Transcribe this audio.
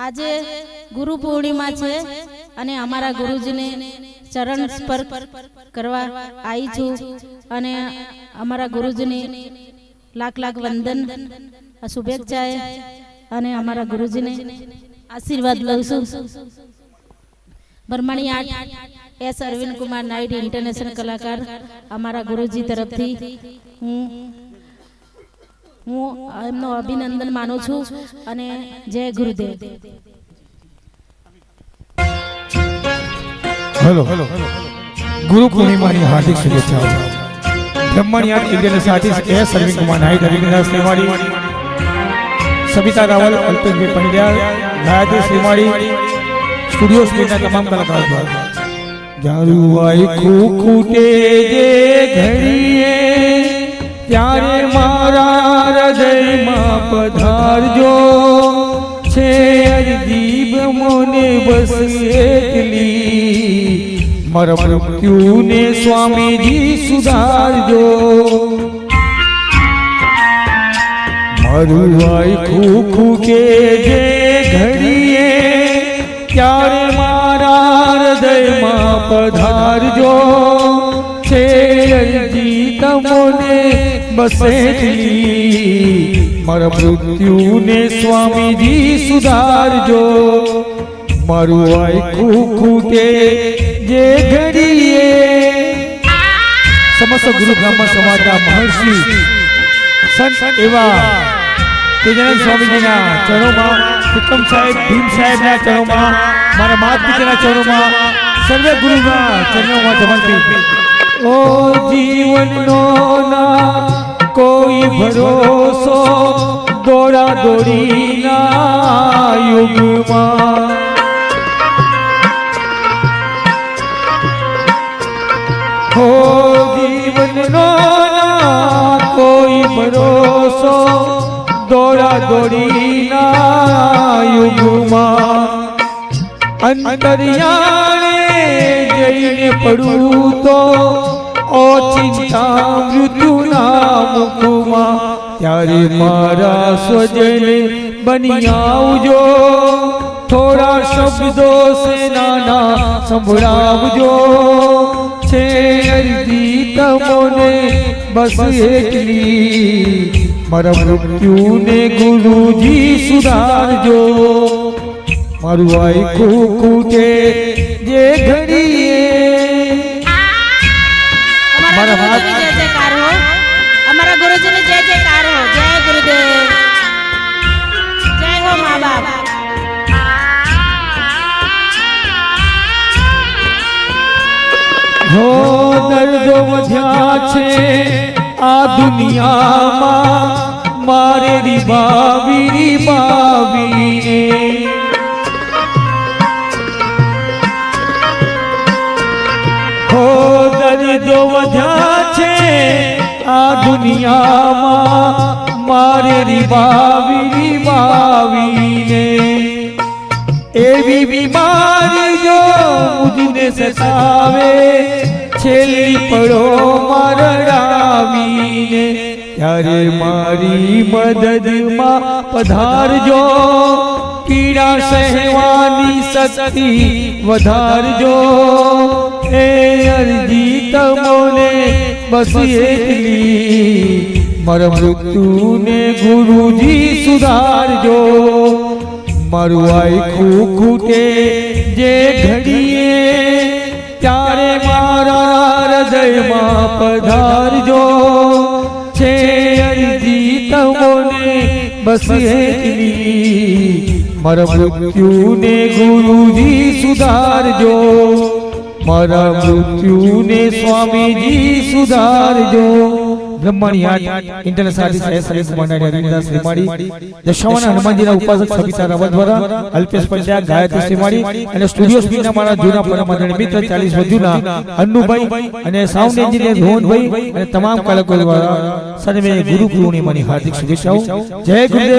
आज गुरु पूर्णिमा है અને અમારા ગુરુજીને ચરણ સ્પર્શ કરવા આવી છું અને અમારા ગુરુજીને લાખ લાખ વંદન શુભેચ્છાએ અને અમારા ગુરુજીને આશીર્વાદ લઉં છું। Brahmani art S Arvind Kumar Naid international કલાકાર અમારા ગુરુજી તરફથી હું એમનો અભિનંદન માનું છું અને જય ગુરુદેવ। हेलो गुरु पूर्णिमा की हार्दिक शुभेच्छाओं। Brahmani art international artist S Arvind Kumar Nait, Ravindra Shrimadi, Savita Raval, Alpesh Pandya, Gayatri Shrimadi, studio speed तमाम कलाकारों द्वारा जारुआई खूखूटे जे घड़ीए त्यारे मारा हृदय मां पधारजो छे अरदीब मोने बस एकली मर मृत्यु ने स्वामी जी सुधारजो। मरुआई खूखू के जे घड़ीए त्यारे मारा हृदय मां पधारजो छे अरजी तमोने बस एकली मर मृत्यु ने स्वामी जी सुधारजो। मरुआई खूखू के जे घड़ीए समस्त गुरु ब्राह्मण समाज महर्षि संत एवा तेजानंद स्वामी जी चरणों में, विक्रम साहेब, भीम साहेब चरणों में, मारा माता पिता चरणों में, सर्वे गुरु चरणों में समर्पित। ओ जीवन नो ना कोई भरोसो दौड़ा दौड़ी ना युग में हो जीवन नो ना कोई भरोसो दौड़ा दौड़ी ना युग में अंतर्याणे जईने पड़ू तो ओ चिंता मृत्यु ना मुखमा त्यारे मारा स्वजन बनी आवजो थोड़ा शब्दों से नाना संभळावजो छे अरजी तमोने बस एकली मर मृत्यु ने गुरुजी सुधारजो। मरुआई खूखू के जे घड़ीए हमारा गुरुजी ने जय जयकार हो, हमारा गुरुजी ने जय जयकार हो। जय गुरुदेव, जय हो माँ बाप। हो दर्दो वध्या छे आ दुनिया मां मारे रिबावी ने हो दर्दो वध्या छे आ दुनिया मां मारे रिबावी ने एवी बीमारी जो मुझने सतावे छेली पड़ो मरड़ावीने त्यारे मारी मदद मां पधारजो पीड़ा सहवानी शक्ति वधारजो। ए अरजी तमोने बस एकली मर मृत्यु ने गुरुजी सुधारजो। मरुआई खूखू के जे घड़ीए त्यारे मारा हृदय मां पधारजो छे अरजी तमोने बस एकली मर मृत्यु ने गुरुजी सुधारजो। मर मृत्यु ने स्वामी जी सुधारजो। Brahmani art international artist S Arvind Kumar Nait, Ravindra Shrimadi, दशावन हनुमान जी उपासक सविता रावल द्वारा अल्पेश पंड्या, गायत्री श्रीमाड़ी અને સ્ટુડિયો સ્પીડના મારા જૂના પરમાદરણીય મિત્ર 40 વધુના અન્નુભાઈ અને સાઉન્ડ એન્જિનિયર રોહનભાઈ અને તમામ કલાકારો દ્વારા સર્વે ગુરુ પૂર્ણિમાની હાર્દિક શુભેચ્છાઓ। જય ગુરુદેવ।